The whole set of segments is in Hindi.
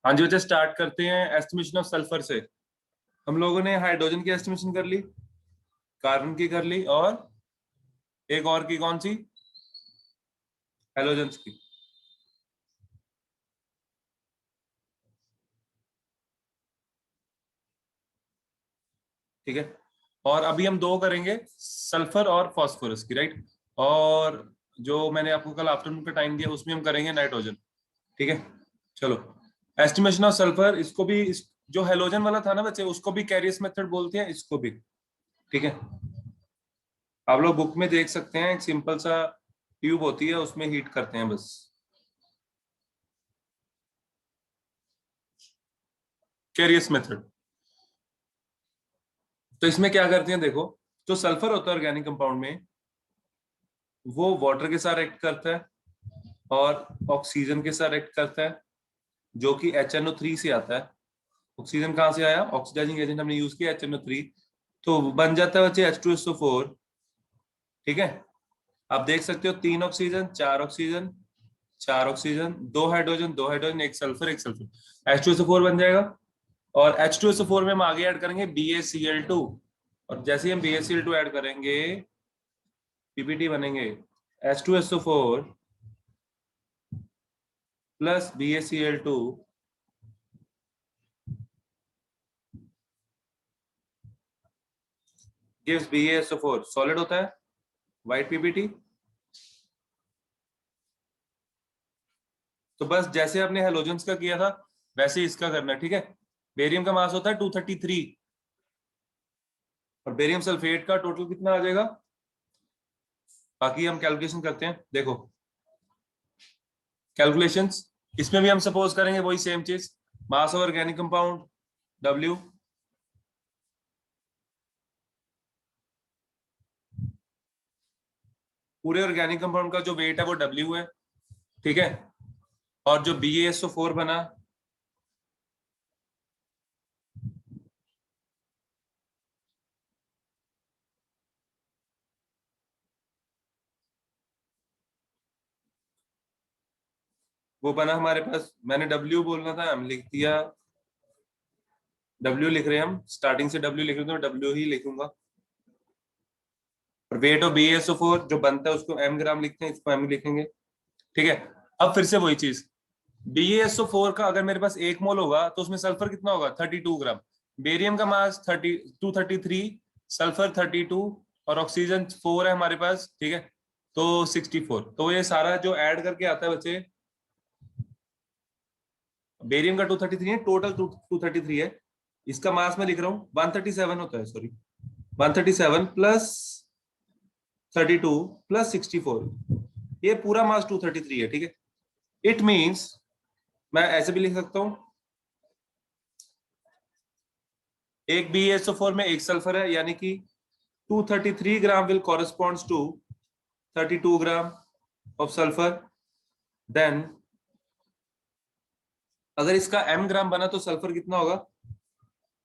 हाँ जी बच्चे, स्टार्ट करते हैं एस्टिमेशन ऑफ सल्फर से। हम लोगों ने हाइड्रोजन की एस्टिमेशन कर ली, कार्बन की कर ली, और एक और की कौन सी, हेलोजेंस की। ठीक है, और अभी हम दो करेंगे, सल्फर और फास्फोरस की, राइट। और जो मैंने आपको कल आफ्टरनून का टाइम दिया उसमें हम करेंगे नाइट्रोजन। ठीक है, चलो। एस्टिमेशन ऑफ सल्फर, इसको भी जो हेलोजन वाला था ना बच्चे, उसको भी कैरियस मेथड बोलते हैं, इसको भी। ठीक है, आप लोग बुक में देख सकते हैं, एक सिंपल सा ट्यूब होती है, उसमें हीट करते हैं बस। कैरियस मेथड। तो इसमें क्या करते हैं, देखो, जो सल्फर होता है ऑर्गेनिक कंपाउंड में, वो वाटर के साथ एक्ट करता है और ऑक्सीजन के साथ एक्ट करता है, जो कि HNO3 से आता है। ऑक्सीजन कहाँ से आया, ऑक्सीडाइजिंग एजेंट हमने यूज किया HNO3, तो बन जाता है बच्चे H2SO4। ठीक है, आप देख सकते हो, 3 ऑक्सीजन, 4 ऑक्सीजन, 4 ऑक्सीजन, दो हाइड्रोजन, एक सल्फर, एक सल्फर, H2SO4 बन जाएगा। और H2SO4 में हम आगे ऐड करेंगे BaCl2, और जैसे ही हम BaCl2 ऐड करेंगे, पीपीटी बनेंगे H2SO4 plus BaCl2 gives BaSO4, solid होता है, व्हाइट पीपीटी। तो बस जैसे आपने हेलोजेंस का किया था, वैसे ही इसका करना है। ठीक है, बेरियम का मास होता है 233, और बेरियम सल्फेट का टोटल कितना आ जाएगा। बाकी हम कैलकुलेशन करते हैं, देखो कैलकुलेशंस। इसमें भी हम सपोज करेंगे वही सेम चीज, मास ऑफ ऑर्गेनिक कंपाउंड W, पूरे ऑर्गेनिक कंपाउंड का जो वेट है वो W है। ठीक है, और जो BaSO4 बना, वो बना हमारे पास, मैंने W बोलना था, हम लिख दिया W, लिख रहे हैं हम, स्टार्टिंग से W लिख रहे हैं तो W ही लिखूंगा। और वेट ऑफ BaSO4 जो बनता है उसको M ग्राम लिखते हैं, इसको M लिखेंगे। ठीक है, अब फिर से वही चीज, BaSO4 का अगर मेरे पास 1 मोल होगा तो उसमें सल्फर कितना होगा, 32 ग्राम। बेरियम का मास 233, सल्फर 32, और ऑक्सीजन 4 है हमारे पास। ठीक है, तो 64। तो ये सारा जो ऐड करके आता है बच्चे, बेरियम का 233 है, टोटल 233 है। इसका मास मैं लिख रहा हूँ 137 होता है, सॉरी, 137 प्लस 32 प्लस 64, ये पूरा मास 233 है। ठीक है, इट मीन्स मैं ऐसे भी लिख सकता हूँ, एक BaSO4 में एक सल्फर है, यानी कि 233 gram will corresponds to 32 gram of sulphur. Then अगर इसका M ग्राम बना तो सल्फर कितना होगा,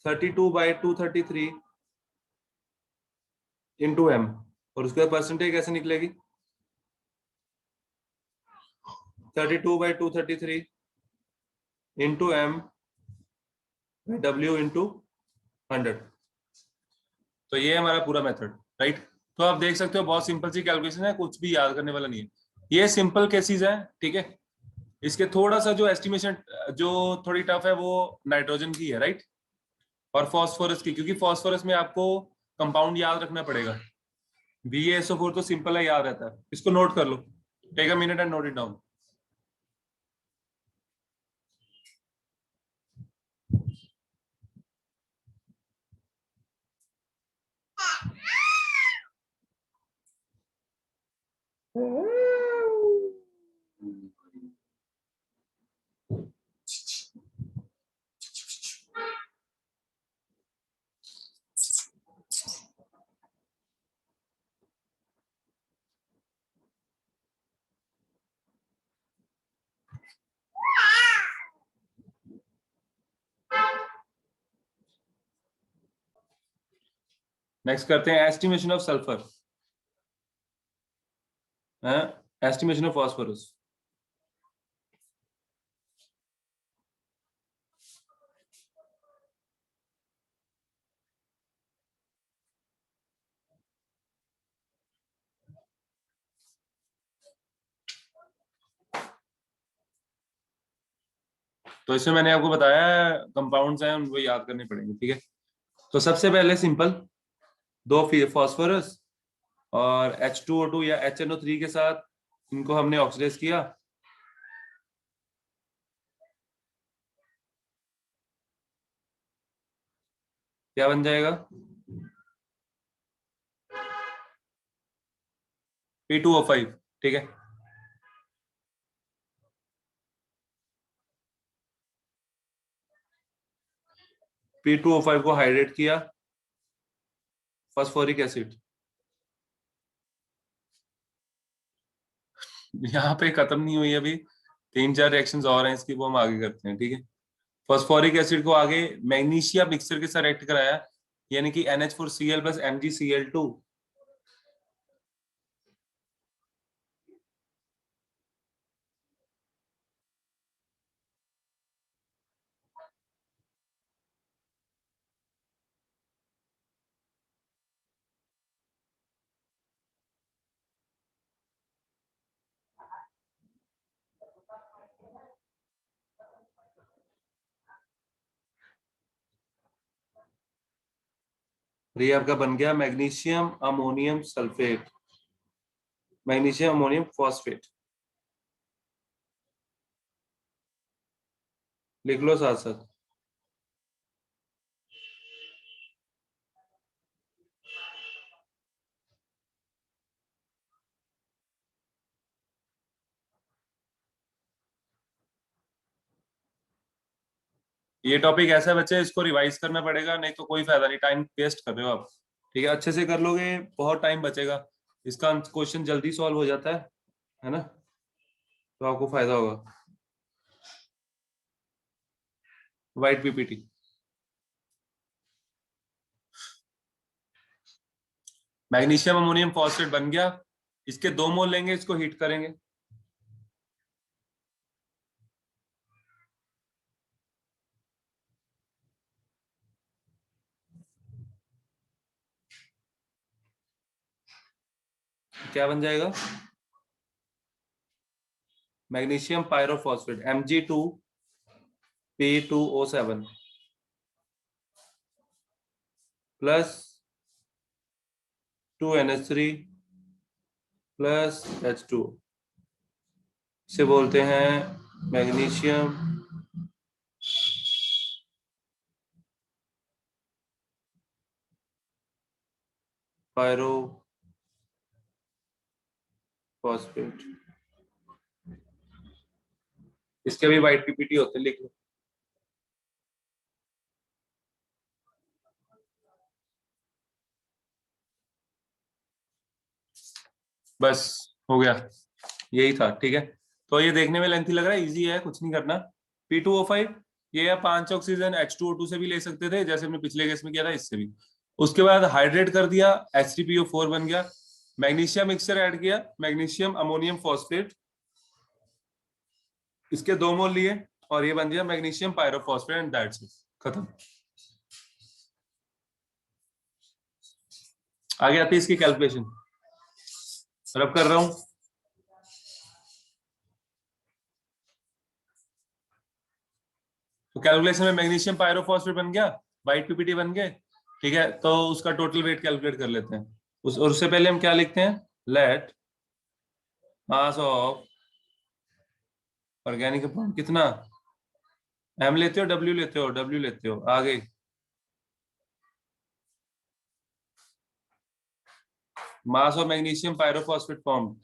32/233 इंटू M, और उसके बाद परसेंटेज कैसे निकलेगी, 32/233 इंटू M W इंटू 100। तो ये है हमारा पूरा मेथड, राइट। तो आप देख सकते हो, बहुत सिंपल सी कैलकुलेशन है, कुछ भी याद करने वाला नहीं है। ये सिंपल केसेस है। ठीक है, इसके थोड़ा सा जो एस्टिमेशन जो थोड़ी टफ है, वो नाइट्रोजन की है, राइट, और फॉस्फोरस की, क्योंकि फॉस्फोरस में आपको कंपाउंड याद रखना पड़ेगा। BaSO4 तो सिंपल है, याद रहता है, इसको नोट कर लो, take a minute and note it down. Next करते हैं estimation of sulphur, estimation of phosphorus. तो इसमें मैंने आपको बताया कंपाउंड्स हैं उनको याद करने पड़ेंगे, ठीक है। तो सबसे पहले सिंपल, दो फॉस्फोरस और H2O2 या HNO3 के साथ इनको हमने ऑक्सीडाइज किया, क्या बन जाएगा? P2O5, ठीक है। P2O5 को हाइड्रेट किया, फास्फोरिक एसिड। यहाँ पे खत्म नहीं हुई अभी, तीन चार रिएक्शंस और हैं इसकी, वो हम आगे करते हैं, ठीक है। फास्फोरिक एसिड को आगे मैग्नीशियम मिक्सचर के साथ रिएक्ट कराया, यानी कि NH4Cl प्लस MgCl2। ये आपका बन गया magnesium ammonium sulphate, magnesium ammonium phosphate. लिख लो साथ साथ। ये टॉपिक ऐसा है बच्चे, इसको रिवाइज करना पड़ेगा, नहीं तो कोई फायदा नहीं, टाइम वेस्ट कर रहे हो आप। ठीक है, अच्छे से कर लोगे बहुत टाइम बचेगा, इसका क्वेश्चन जल्दी सॉल्व हो जाता है ना, तो आपको फायदा होगा। White PPT, magnesium ammonium phosphate बन गया, इसके 2 मोल लेंगे, इसको हीट करेंगे। क्या बन जाएगा? Magnesium pyrophosphate Mg2P2O7 plus 2NH3 plus H2, इसे बोलते हैं मैग्नीशियम पायरोफॉस्फेट। इसके भी वाइट पीपीटी होते हैं, लिख लो। बस हो गया, यही था, ठीक है। तो ये देखने में लेंथी लग रहा है, इजी है, कुछ नहीं करना। P2O5, ये 5 ऑक्सीजन H2O2 से भी ले सकते थे, जैसे हमने पिछले केस में किया था, इससे भी। उसके बाद हाइड्रेट कर दिया, H3PO4 बन गया, मैग्नीशियम मिक्सचर ऐड किया, मैग्नीशियम अमोनियम फॉस्फेट, इसके 2 मोल लिए, और ये बन गया magnesium pyrophosphate, and that's it, खत्म। आगे आती है इसकी कैलकुलेशन, रब कर रहा हूं। तो कैलकुलेशन में मैग्नीशियम पायरोफॉस्फेट बन गया, वाइट पीपीटी बन गए, ठीक है। तो उसका टोटल वेट कैलकुलेट कर लेते हैं। और उससे पहले हम क्या लिखते हैं? Let mass of organic compound कितना, एम लेते हो डब्ल्यू लेते हो? डब्ल्यू लेते हो, आगे mass of magnesium pyrophosphate form,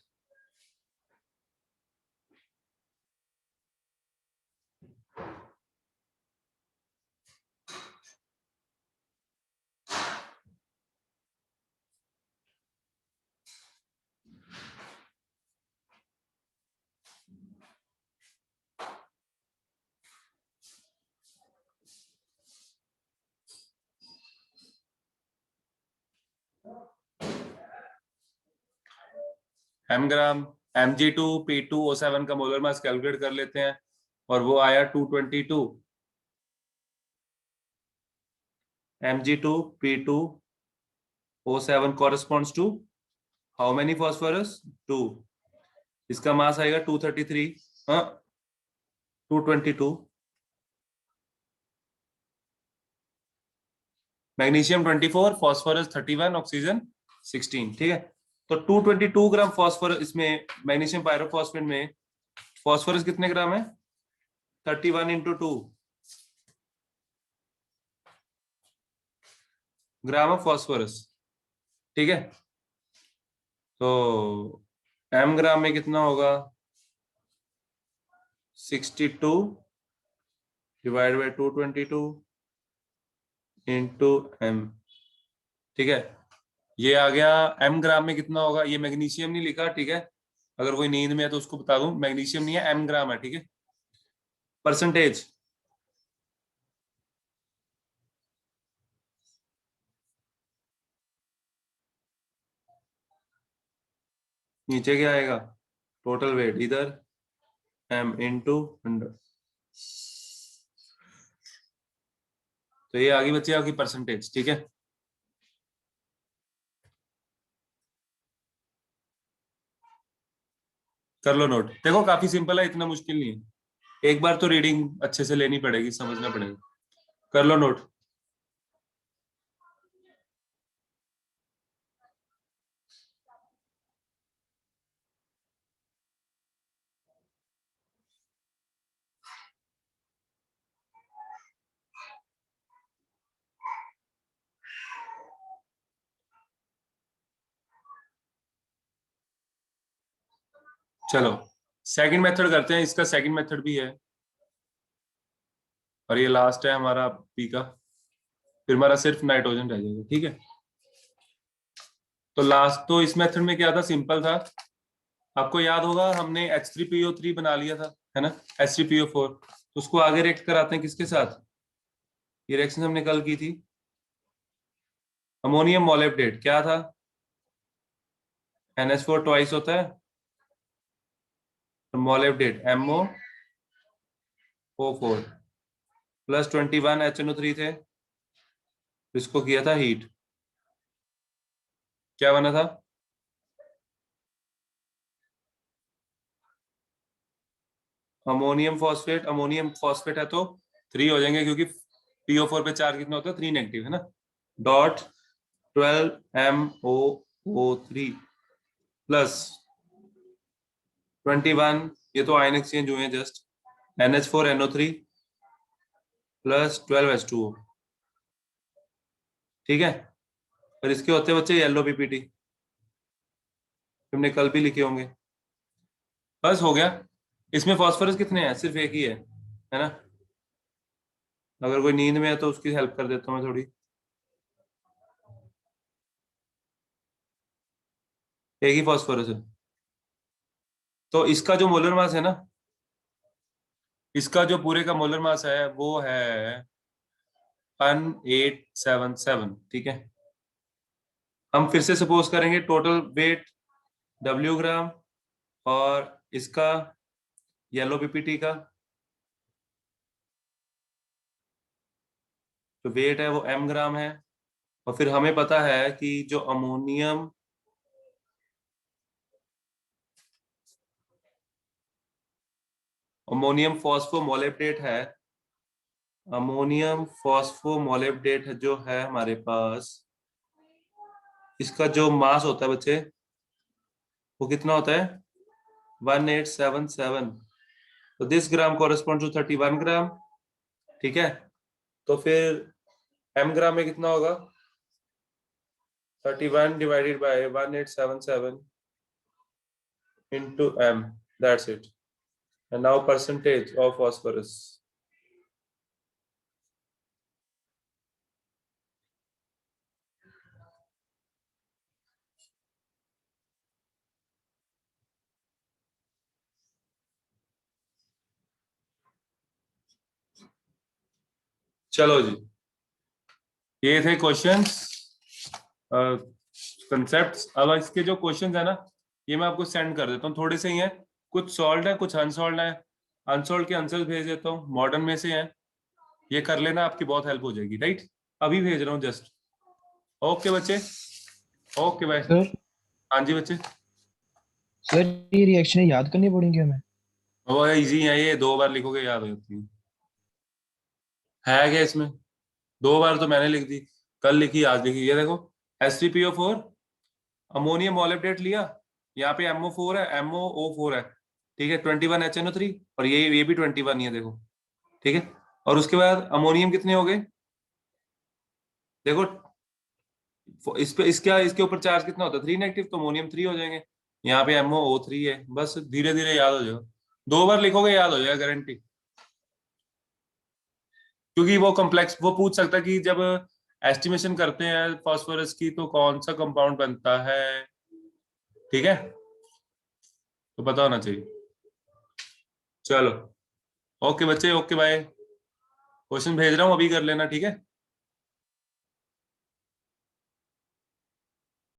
M gram. Mg2P2O7 का मोलर मास कैलकुलेट कर लेते हैं, और वो आया 222। Mg2P2O7 corresponds to how many phosphorus? 2। इसका मास आएगा 233, हाँ 222, मैग्नीशियम 24, फॉस्फोरस 31, ऑक्सीजन 16। ठीक है, तो 222 ग्राम फॉस्फोरस इसमें, मैग्नीशियम पायरोफॉस्फेट में फॉस्फोरस कितने ग्राम है? 31 इंटू 2 ग्राम ऑफ फॉस्फोरस। ठीक है, तो एम ग्राम में कितना होगा? 62 डिवाइड बाई 222 इंटू एम। ठीक है, ये आ गया। एम ग्राम में कितना होगा? ये मैग्नीशियम नहीं लिखा, ठीक है, अगर कोई नींद में है तो उसको बता दूं, मैग्नीशियम नहीं है, एम ग्राम है। ठीक है, परसेंटेज नीचे क्या आएगा? टोटल वेट इधर एम इंटू 100। तो ये आगे बच्चे आपकी परसेंटेज। ठीक है, कर लो नोट। देखो काफी सिंपल है, इतना मुश्किल नहीं है। एक बार तो रीडिंग अच्छे से लेनी पड़ेगी, समझना पड़ेगा। कर लो नोट। चलो सेकंड मेथड करते हैं, इसका सेकंड मेथड भी है और ये लास्ट है हमारा पी का, फिर हमारा सिर्फ नाइट्रोजन रह जाएगा। ठीक है, तो लास्ट तो इस मेथड में क्या था, सिंपल था। आपको याद होगा हमने H3PO3 बना लिया था, है ना, H3PO4। तो उसको आगे रिएक्ट कराते हैं किसके साथ? ये रिएक्शन हमने कल की थी, अमोनियम मॉलिब्डेट क्या था? NH4 ट्वाइस होता है, मॉलिब्डेट MoO4 प्लस 21 HNO3 थे, इसको किया था हीट, क्या बना था? अमोनियम फॉस्फेट है तो 3 हो जाएंगे, क्योंकि PO4 पे चार्ज कितना होता है? 3 नेगेटिव, है ना। डॉट 12MoO3 प्लस 21, ये तो आयन एक्सचेंज हुए हैं जस्ट, NH4NO3 प्लस 12H2O। ठीक है, और इसके होते हैं बच्चे येलो पीपीटी, तुमने कल भी लिखे होंगे। बस हो गया। इसमें फॉस्फोरस कितने हैं? सिर्फ एक ही है ना। अगर कोई नींद में है तो उसकी हेल्प कर देता हूँ मैं थोड़ी। एक ही फॉस्फोरस है, तो इसका जो मोलर मास है ना, इसका जो पूरे का मोलर मास है वो है 1877। ठीक है, हम फिर से सपोज करेंगे टोटल वेट W ग्राम, और इसका येलो पीपीटी का जो वेट है वो M ग्राम है। और फिर हमें पता है कि जो अमोनियम फॉस्फोमोलेब्डेट है, अमोनियम फॉस्फोमोलेब्डेट जो है हमारे पास, इसका जो मास होता है बच्चे वो कितना होता है? 1877। तो दिस ग्राम कॉरेस्पॉन्ड टू 31 ग्राम। ठीक है, तो फिर M ग्राम में कितना होगा? 31 divided by 1877 into M, that's it. And now percentage of phosphorus. चलो जी, ये थे क्वेश्चंस, कंसेप्ट्स। अब इसके जो क्वेश्चंस है ना, ये मैं आपको सेंड कर देता हूँ, थोड़े से ही हैं, कुछ सॉल्व है कुछ अनसॉल्व है। अनसॉल्व के आंसर भेज देता हूँ, मॉडर्न में से हैं, ये कर लेना, आपकी बहुत हेल्प हो जाएगी। राइट, अभी भेज रहा हूँ जस्ट। ओके बच्चे, ओके बाय। सर हाँ जी बच्चे, सर ये रिएक्शन याद करनी पड़ेंगी हमें? वो इजी है, ये 2 बार लिखोगे याद हो जाती है क्या इसमें? 2 बार तो मैंने लिख दी, कल लिखी आज लिखी। ये देखो H3PO4 अमोनियम मॉलिब्डेट लिया, यहाँ पे MO4 है, MOO4 है, ठीक है, 21 HNO3, और ये भी 21 ही है देखो, ठीक है। और उसके बाद अमोनियम कितने हो गए देखो, इस पे इसके ऊपर चार्ज कितना होता है 3 नेगेटिव, तो अमोनियम 3 हो जाएंगे। यहाँ पे MOO3 है, बस धीरे धीरे याद हो जाएगा, 2 बार लिखोगे याद हो जाएगा गारंटी। क्योंकि वो कॉम्प्लेक्स वो पूछ सकता है कि जब एस्टिमेशन करते हैं फास्फोरस की तो कौन सा कंपाउंड बनता है, ठीक है, तो पता होना चाहिए। चलो ओके बच्चे, ओके बाय, क्वेश्चन भेज रहा हूँ अभी कर लेना, ठीक है।